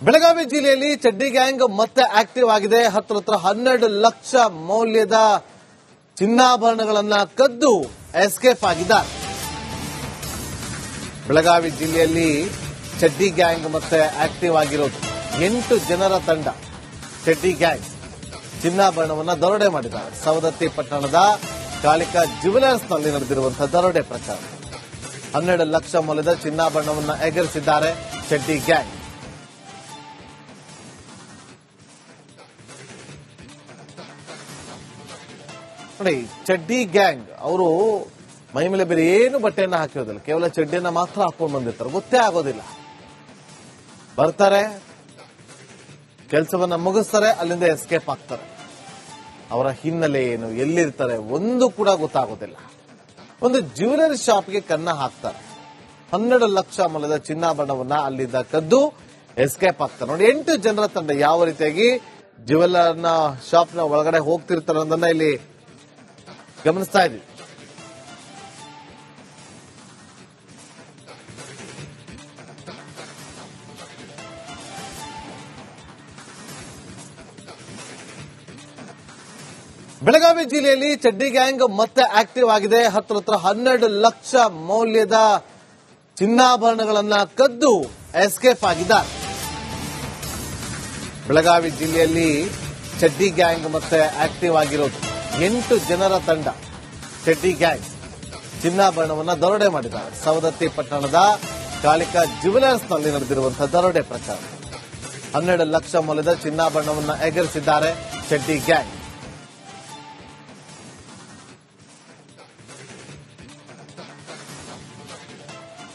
ಬೆಳಗಾವಿ ಜಿಲ್ಲೆಯಲ್ಲಿ ಚಡ್ಡಿ ಗ್ಯಾಂಗ್ ಮತ್ತೆ ಆಕ್ಟಿವ್ ಆಗಿದೆ. ಹತ್ರ 12 ಲಕ್ಷ ಮೌಲ್ಯದ ಚಿನ್ನಾಭರಣಗಳನ್ನ ಕದ್ದು ಎಸ್ಕೇಪ್ ಆಗಿದ್ದಾರೆ. ಬೆಳಗಾವಿ ಜಿಲ್ಲೆಯಲ್ಲಿ ಚಡ್ಡಿ ಗ್ಯಾಂಗ್ ಮತ್ತೆ ಆಕ್ಟಿವ್ ಆಗಿರೋದು 8 ಜನರ ತಂಡ. ಚಡ್ಡಿ ಗ್ಯಾಂಗ್ ಚಿನ್ನಾಭರಣವನ್ನ ದರೋಡೆ ಮಾಡಿದ್ದಾರೆ. ಸವದತ್ತಿ ಪಟ್ಟಣದ ಕಾಳಿಕಾ ಜ್ಯುವೆಲರ್ಸ್ನಲ್ಲಿ ನಡೆದಿರುವಂತಹ ದರೋಡೆ ಪ್ರಕರಣ. 12 ಲಕ್ಷ ಮೌಲ್ಯದ ಚಿನ್ನಾಭರಣವನ್ನ ಎಗರಿಸಿದ್ದಾರೆ ಚಡ್ಡಿ ಗ್ಯಾಂಗ್. ನೋಡಿ, ಚಡ್ಡಿ ಗ್ಯಾಂಗ್ ಅವರು ಮೈ ಮೇಲೆ ಬೇರೆ ಏನು ಬಟ್ಟೆಯನ್ನ ಹಾಕಿರೋದಿಲ್ಲ, ಕೇವಲ ಚಡ್ಡಿಯನ್ನ ಮಾತ್ರ ಹಾಕೊಂಡು ಬಂದಿರ್ತಾರೆ. ಗೊತ್ತೇ ಆಗೋದಿಲ್ಲ. ಬರ್ತಾರೆ, ಕೆಲಸವನ್ನ ಮುಗಿಸ್ತಾರೆ, ಅಲ್ಲಿಂದ ಎಸ್ಕೇಪ್ ಆಗ್ತಾರೆ. ಅವರ ಹಿನ್ನೆಲೆ ಏನು, ಎಲ್ಲಿರ್ತಾರೆ ಒಂದು ಕೂಡ ಗೊತ್ತಾಗೋದಿಲ್ಲ. ಒಂದು ಜ್ಯುವೆಲರಿ ಶಾಪ್ಗೆ ಕನ್ನ ಹಾಕ್ತಾರೆ. 12 ಲಕ್ಷ ಮೌಲ್ಯದ ಚಿನ್ನಾಭರಣವನ್ನ ಅಲ್ಲಿಂದ ಕದ್ದು ಎಸ್ಕೇಪ್ ಆಗ್ತಾರೆ. ನೋಡಿ, 8 ಜನರ ತಂಡ ಯಾವ ರೀತಿಯಾಗಿ ಜ್ಯುವೆಲರ್ನ ಶಾಪ್ನ ಒಳಗಡೆ ಹೋಗ್ತಿರ್ತಾರೆ ಅನ್ನೋದನ್ನ ಇಲ್ಲಿ ಗಮನಿಸ್ತಾ ಇದ್ವಿ. ಬೆಳಗಾವಿ ಜಿಲ್ಲೆಯಲ್ಲಿ ಚಡ್ಡಿ ಗ್ಯಾಂಗ್ ಮತ್ತೆ ಆಕ್ಟಿವ್ ಆಗಿದೆ. ಹತ್ರ 12 ಲಕ್ಷ ಮೌಲ್ಯದ ಚಿನ್ನಾಭರಣಗಳನ್ನ ಕದ್ದು ಎಸ್ಕೇಪ್ ಆಗಿದ್ದಾರೆ. ಬೆಳಗಾವಿ ಜಿಲ್ಲೆಯಲ್ಲಿ ಚಡ್ಡಿ ಗ್ಯಾಂಗ್ ಮತ್ತೆ ಆಕ್ಟಿವ್ ಆಗಿರೋದು 8 ಜನರ ತಂಡ. ಚಡ್ಡಿ ಗ್ಯಾಂಗ್ ಚಿನ್ನಾಭರಣವನ್ನ ದರೋಡೆ ಮಾಡಿದ್ದಾರೆ. ಸವದತ್ತಿ ಪಟ್ಟಣದ ಕಾಳಿಕಾ ಜ್ಯುವೆಲರ್ಸ್ನಲ್ಲಿ ನಡೆದಿರುವಂತಹ ದರೋಡೆ ಪ್ರಕರಣ. 12 ಲಕ್ಷ ಮೌಲ್ಯದ ಚಿನ್ನಾಭರಣವನ್ನ ಎಗರಿಸಿದ್ದಾರೆ ಚಡ್ಡಿ ಗ್ಯಾಂಗ್.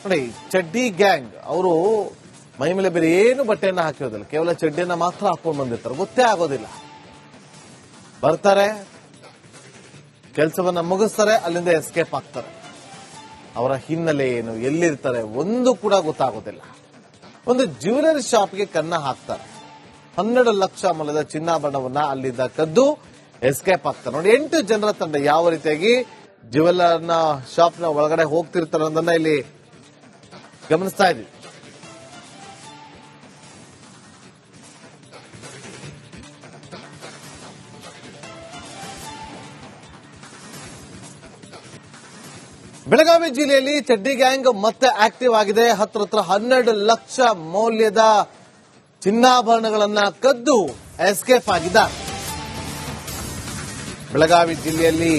ನೋಡಿ, ಚಡ್ಡಿ ಗ್ಯಾಂಗ್ ಅವರು ಮೈ ಮೇಲೆ ಬೇರೆ ಏನು ಬಟ್ಟೆಯನ್ನ ಹಾಕಿರೋದಿಲ್ಲ, ಕೇವಲ ಚಡ್ಡಿಯನ್ನ ಮಾತ್ರ ಹಾಕೊಂಡು ಬಂದಿರ್ತಾರೆ. ಗೊತ್ತೇ ಆಗೋದಿಲ್ಲ. ಬರ್ತಾರೆ, ಕೆಲಸವನ್ನ ಮುಗಿಸ್ತಾರೆ, ಅಲ್ಲಿಂದ ಎಸ್ಕೇಪ್ ಆಗ್ತಾರೆ. ಅವರ ಹಿನ್ನೆಲೆ ಏನು, ಎಲ್ಲಿರ್ತಾರೆ ಒಂದು ಕೂಡ ಗೊತ್ತಾಗೋದಿಲ್ಲ. ಒಂದು ಜ್ಯುವೆಲರಿ ಶಾಪ್ಗೆ ಕನ್ನ ಹಾಕ್ತಾರೆ. 12 ಲಕ್ಷ ಮೌಲ್ಯದ ಚಿನ್ನಾಭರಣವನ್ನ ಅಲ್ಲಿಂದ ಕದ್ದು ಎಸ್ಕೇಪ್ ಆಗ್ತಾರೆ. ನೋಡಿ, 8 ಜನರ ತಂಡ ಯಾವ ರೀತಿಯಾಗಿ ಜ್ಯುವೆಲರ್ನ ಶಾಪ್ನ ಒಳಗಡೆ ಹೋಗ್ತಿರ್ತಾರೆ ಅನ್ನೋದನ್ನ ಇಲ್ಲಿ ಗಮನಿಸ್ತಾ ಇದ್ವಿ. ಬೆಳಗಾವಿ ಜಿಲ್ಲೆಯಲ್ಲಿ ಚಡ್ಡಿ ಗ್ಯಾಂಗ್ ಮತ್ತೆ ಆಕ್ಟಿವ್ ಆಗಿದೆ. ಹತ್ರ 12 ಲಕ್ಷ ಮೌಲ್ಯದ ಚಿನ್ನಾಭರಣಗಳನ್ನ ಕದ್ದು ಎಸ್ಕೇಪ್ ಆಗಿದ್ದಾರೆ. ಬೆಳಗಾವಿ ಜಿಲ್ಲೆಯಲ್ಲಿ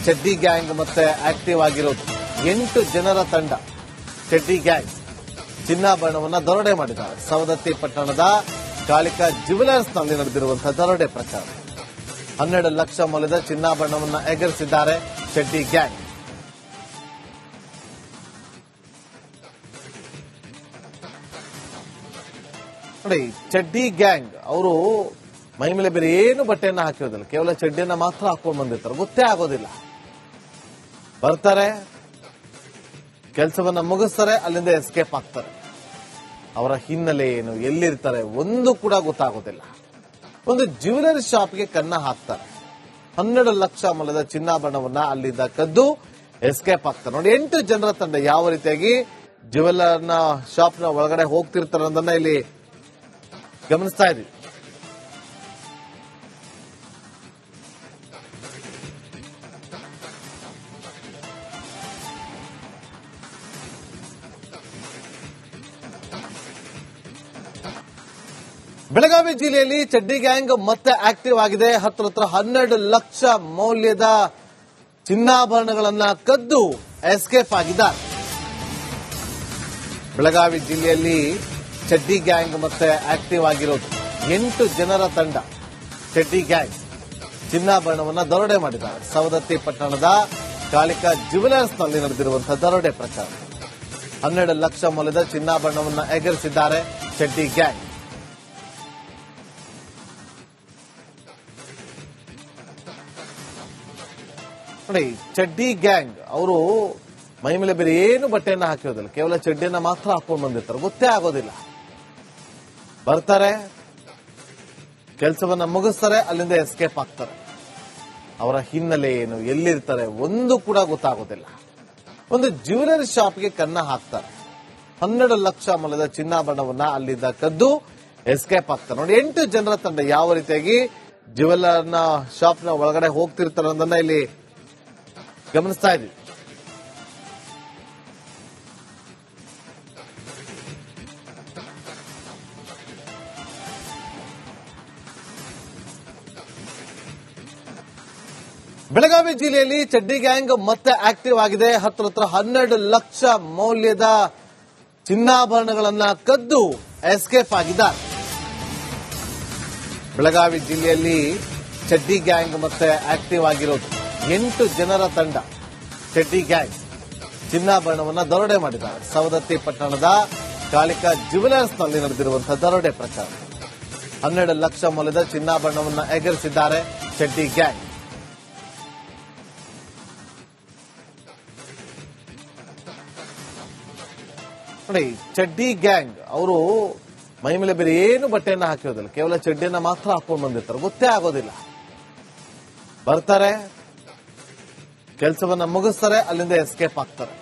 ಚಡ್ಡಿ ಗ್ಯಾಂಗ್ ಮತ್ತೆ ಆಕ್ಟಿವ್ ಆಗಿರೋದು 8 ಜನರ ತಂಡ. ಚಡ್ಡಿ ಗ್ಯಾಂಗ್ ಚಿನ್ನಾಭರಣವನ್ನ ದರೋಡೆ ಮಾಡಿದ್ದಾರೆ. ಸವದತ್ತಿ ಪಟ್ಟಣದ ಕಾಳಿಕಾ ಜ್ಯುವೆಲರ್ಸ್ನಲ್ಲಿ ನಡೆದಿರುವಂತಹ ದರೋಡೆ ಪ್ರಕರಣ. 12 ಲಕ್ಷ ಮೌಲ್ಯದ ಚಿನ್ನಾಭರಣವನ್ನ ಎಗರಿಸಿದ್ದಾರೆ ಚಡ್ಡಿ ಗ್ಯಾಂಗ್. ನೋಡಿ, ಚಡ್ಡಿ ಗ್ಯಾಂಗ್ ಅವರು ಮೈ ಮೇಲೆ ಬೇರೆ ಏನು ಬಟ್ಟೆಯನ್ನ ಹಾಕಿರೋದಿಲ್ಲ, ಕೇವಲ ಚಡ್ಡಿಯನ್ನ ಮಾತ್ರ ಹಾಕೊಂಡು ಬಂದಿರ್ತಾರೆ. ಗೊತ್ತೇ ಆಗೋದಿಲ್ಲ. ಬರ್ತಾರೆ, ಕೆಲಸವನ್ನ ಮುಗಿಸ್ತಾರೆ, ಅಲ್ಲಿಂದ ಎಸ್ಕೇಪ್ ಆಗ್ತಾರೆ. ಅವರ ಹಿನ್ನೆಲೆ ಏನು, ಎಲ್ಲಿರ್ತಾರೆ ಒಂದು ಕೂಡ ಗೊತ್ತಾಗೋದಿಲ್ಲ. ಒಂದು ಜ್ಯುವೆಲರಿ ಶಾಪ್ಗೆ ಕನ್ನ ಹಾಕ್ತಾರೆ. 12 ಲಕ್ಷ ಮೌಲ್ಯದ ಚಿನ್ನಾಭರಣವನ್ನ ಅಲ್ಲಿಂದ ಕದ್ದು ಎಸ್ಕೇಪ್ ಆಗ್ತಾರೆ. ನೋಡಿ, 8 ಜನರ ತಂಡ ಯಾವ ರೀತಿಯಾಗಿ ಜ್ಯುವೆಲರ್ನ ಶಾಪ್ನ ಒಳಗಡೆ ಹೋಗ್ತಿರ್ತಾರೆ ಅನ್ನೋದನ್ನ ಇಲ್ಲಿ ಗಮನಿಸ್ತಾ ಇದ್ವಿ. ಬೆಳಗಾವಿ ಜಿಲ್ಲೆಯಲ್ಲಿ ಚಡ್ಡಿ ಗ್ಯಾಂಗ್ ಮತ್ತೆ ಆಕ್ಟಿವ್ ಆಗಿದೆ. ಹತ್ರ 12 ಲಕ್ಷ ಮೌಲ್ಯದ ಚಿನ್ನಾಭರಣಗಳನ್ನ ಕದ್ದು ಎಸ್ಕೇಪ್ ಆಗಿದ್ದಾರೆ. ಬೆಳಗಾವಿ ಜಿಲ್ಲೆಯಲ್ಲಿ ಚಡ್ಡಿ ಗ್ಯಾಂಗ್ ಮತ್ತೆ ಆಕ್ಟಿವ್ ಆಗಿರೋದು 8 ಜನರ ತಂಡ. ಚಡ್ಡಿ ಗ್ಯಾಂಗ್ ಚಿನ್ನಾಭರಣವನ್ನ ದರೋಡೆ ಮಾಡಿದ್ದಾರೆ. ಸವದತ್ತಿ ಪಟ್ಟಣದ ಕಾಳಿಕಾ ಜ್ಯುವೆಲರ್ಸ್ನಲ್ಲಿ ನಡೆದಿರುವಂತಹ ದರೋಡೆ ಪ್ರಕರಣ. 12 ಲಕ್ಷ ಮೌಲ್ಯದ ಚಿನ್ನಾಭರಣವನ್ನ ಎಗರಿಸಿದ್ದಾರೆ ಚಡ್ಡಿ ಗ್ಯಾಂಗ್. ನೋಡಿ, ಚಡ್ಡಿ ಗ್ಯಾಂಗ್ ಅವರು ಮೈ ಮೇಲೆ ಬೇರೆ ಏನು ಬಟ್ಟೆಯನ್ನ ಹಾಕಿರೋದಿಲ್ಲ, ಕೇವಲ ಚಡ್ಡಿಯನ್ನ ಮಾತ್ರ ಹಾಕೊಂಡು ಬಂದಿರ್ತಾರೆ. ಗೊತ್ತೇ ಆಗೋದಿಲ್ಲ. ಬರ್ತಾರೆ, ಕೆಲಸವನ್ನ ಮುಗಿಸ್ತಾರೆ, ಅಲ್ಲಿಂದ ಎಸ್ಕೇಪ್ ಆಗ್ತಾರೆ. ಅವರ ಹಿನ್ನೆಲೆ ಏನು, ಎಲ್ಲಿರ್ತಾರೆ ಒಂದು ಕೂಡ ಗೊತ್ತಾಗೋದಿಲ್ಲ. ಒಂದು ಜ್ಯುವೆಲರಿ ಶಾಪ್ಗೆ ಕನ್ನ ಹಾಕ್ತಾರೆ. 12 ಲಕ್ಷ ಮೌಲ್ಯದ ಚಿನ್ನಾಭರಣವನ್ನ ಅಲ್ಲಿಂದ ಕದ್ದು ಎಸ್ಕೇಪ್ ಆಗ್ತಾರೆ. ನೋಡಿ 8 ಜನರ ತಂಡ ಯಾವ ರೀತಿಯಾಗಿ ಜ್ಯುವೆಲ್ಲರ್ನ ಶಾಪ್ನ ಒಳಗಡೆ ಹೋಗ್ತಿರ್ತಾರೆ ಅನ್ನೋದನ್ನ ಇಲ್ಲಿ ಗಮನಿಸ್ತಾ ಇದ್ವಿ. ಬೆಳಗಾವಿ ಜಿಲ್ಲೆಯಲ್ಲಿ ಚಡ್ಡಿ ಗ್ಯಾಂಗ್ ಮತ್ತೆ ಆಕ್ಟಿವ್ ಆಗಿದೆ. ಹತ್ರ 12 ಲಕ್ಷ ಮೌಲ್ಯದ ಚಿನ್ನಾಭರಣಗಳನ್ನ ಕದ್ದು ಎಸ್ಕೇಪ್ ಆಗಿದ್ದಾರೆ. ಬೆಳಗಾವಿ ಜಿಲ್ಲೆಯಲ್ಲಿ ಚಡ್ಡಿ ಗ್ಯಾಂಗ್ ಮತ್ತೆ ಆಕ್ಟಿವ್ ಆಗಿರೋದು 8 ಜನರ ತಂಡ ಚಡ್ಡಿ ಗ್ಯಾಂಗ್ ಚಿನ್ನಾಭರಣವನ್ನ ದರೋಡೆ ಮಾಡಿದ್ದಾರೆ. ಸವದತ್ತಿ ಪಟ್ಟಣದ ಕಾಳಿಕಾ ಜ್ಯುವೆಲರ್ಸ್ ನಲ್ಲಿ ನಡೆದಿರುವಂತಹ ದರೋಡೆ ಪ್ರಕರಣ. 12 ಲಕ್ಷ ಮೌಲ್ಯದ ಚಿನ್ನಾಭರಣವನ್ನ ಎಗರಿಸಿದ್ದಾರೆ ಚಡ್ಡಿ ಗ್ಯಾಂಗ್. ನೋಡಿ, ಚಡ್ಡಿ ಗ್ಯಾಂಗ್ ಅವರು ಮೈ ಮೇಲೆ ಬೇರೆ ಏನು ಬಟ್ಟೆಯನ್ನ ಹಾಕಿರೋದಿಲ್ಲ, ಕೇವಲ ಚಡ್ಡಿಯನ್ನ ಮಾತ್ರ ಹಾಕೊಂಡು ಬಂದಿರ್ತಾರೆ, ಗೊತ್ತೇ ಆಗೋದಿಲ್ಲ. ಬರ್ತಾರೆ, ಕೆಲಸವನ್ನ ಮುಗಿಸ್ತಾರೆ, ಅಲ್ಲಿಂದ ಎಸ್ಕೇಪ್ ಆಗ್ತಾರೆ.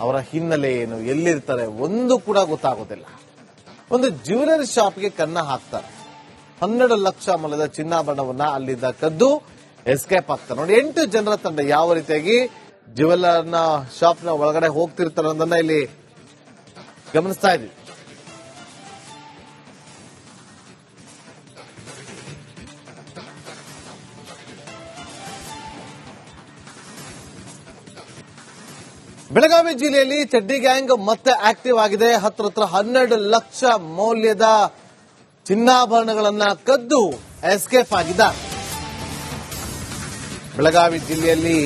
ಅವರ ಹಿನ್ನೆಲೆ ಏನು, ಎಲ್ಲಿರ್ತಾರೆ ಒಂದು ಕೂಡ ಗೊತ್ತಾಗೋದಿಲ್ಲ. ಒಂದು ಜ್ಯುವೆಲರಿ ಶಾಪ್ಗೆ ಕನ್ನ ಹಾಕ್ತಾರೆ. 12 ಲಕ್ಷ ಮೌಲ್ಯದ ಚಿನ್ನಾಭರಣವನ್ನ ಅಲ್ಲಿಂದ ಕದ್ದು ಎಸ್ಕೇಪ್ ಆಗ್ತಾರೆ. ನೋಡಿ 8 ಜನರ ತಂಡ ಯಾವ ರೀತಿಯಾಗಿ ಜ್ಯುವೆಲ್ಲರ್ನ ಶಾಪ್ನ ಒಳಗಡೆ ಹೋಗ್ತಿರ್ತಾರೆ ಅನ್ನೋದನ್ನ ಇಲ್ಲಿ ಗಮನಿಸ್ತಾ ಇದ್ವಿ. ಬೆಳಗಾವಿ ಜಿಲ್ಲೆಯಲ್ಲಿ ಚಡ್ಡಿ ಗ್ಯಾಂಗ್ ಮತ್ತೆ ಆಕ್ಟಿವ್ ಆಗಿದೆ. ಹತ್ರ 12 ಲಕ್ಷ ಮೌಲ್ಯದ ಚಿನ್ನಾಭರಣಗಳನ್ನ ಕದ್ದು ಎಸ್ಕೇಪ್ ಆಗಿದ್ದಾರೆ. ಬೆಳಗಾವಿ ಜಿಲ್ಲೆಯಲ್ಲಿ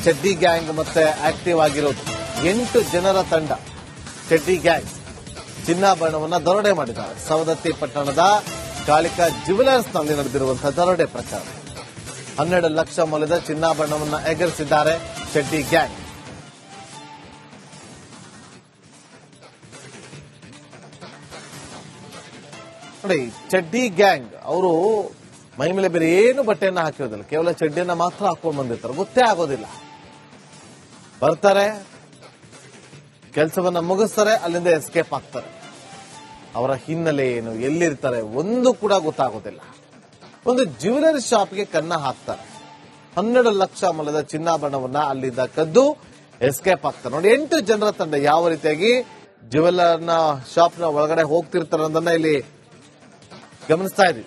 ಚಡ್ಡಿ ಗ್ಯಾಂಗ್ ಮತ್ತೆ ಆಕ್ಟಿವ್ ಆಗಿರೋದು 8 ಜನರ ತಂಡ ಚಡ್ಡಿ ಗ್ಯಾಂಗ್ ಚಿನ್ನಾಭರಣವನ್ನ ದರೋಡೆ ಮಾಡಿದ್ದಾರೆ. ಸವದತ್ತಿ ಪಟ್ಟಣದ ಕಾಳಿಕಾ ಜ್ಯುವೆಲರ್ಸ್ ನಲ್ಲಿ ನಡೆದಿರುವಂತಹ ದರೋಡೆ ಪ್ರಕರಣ. 12 ಲಕ್ಷ ಮೌಲ್ಯದ ಚಿನ್ನಾಭರಣವನ್ನ ಎಗರಿಸಿದ್ದಾರೆ ಚಡ್ಡಿ ಗ್ಯಾಂಗ್. ನೋಡಿ, ಚಡ್ಡಿ ಗ್ಯಾಂಗ್ ಅವರು ಮೈ ಮೇಲೆ ಬೇರೆ ಏನು ಬಟ್ಟೆಯನ್ನ ಹಾಕಿರೋದಿಲ್ಲ, ಕೇವಲ ಚಡ್ಡಿಯನ್ನ ಮಾತ್ರ ಹಾಕೊಂಡು ಬಂದಿರ್ತಾರೆ, ಗೊತ್ತೇ ಆಗೋದಿಲ್ಲ. ಬರ್ತಾರೆ, ಕೆಲಸವನ್ನ ಮುಗಿಸ್ತಾರೆ, ಅಲ್ಲಿಂದ ಎಸ್ಕೇಪ್ ಆಗ್ತಾರೆ. ಅವರ ಹಿನ್ನೆಲೆ ಏನು, ಎಲ್ಲಿರ್ತಾರೆ ಒಂದು ಕೂಡ ಗೊತ್ತಾಗೋದಿಲ್ಲ. ಒಂದು ಜ್ಯುವೆಲರಿ ಶಾಪ್ಗೆ ಕನ್ನ ಹಾಕ್ತಾರೆ. 12 ಲಕ್ಷ ಮೌಲ್ಯದ ಚಿನ್ನಾಭರಣವನ್ನ ಅಲ್ಲಿಂದ ಕದ್ದು ಎಸ್ಕೇಪ್ ಆಗ್ತಾರೆ. ನೋಡಿ 8 ಜನರ ತಂಡ ಯಾವ ರೀತಿಯಾಗಿ ಜ್ಯುವೆಲ್ಲರ್ನ ಶಾಪ್ನ ಒಳಗಡೆ ಹೋಗ್ತಿರ್ತಾರೆ ಅನ್ನೋದನ್ನ ಇಲ್ಲಿ ಗಮನಿಸ್ತಾ ಇದ್ವಿ.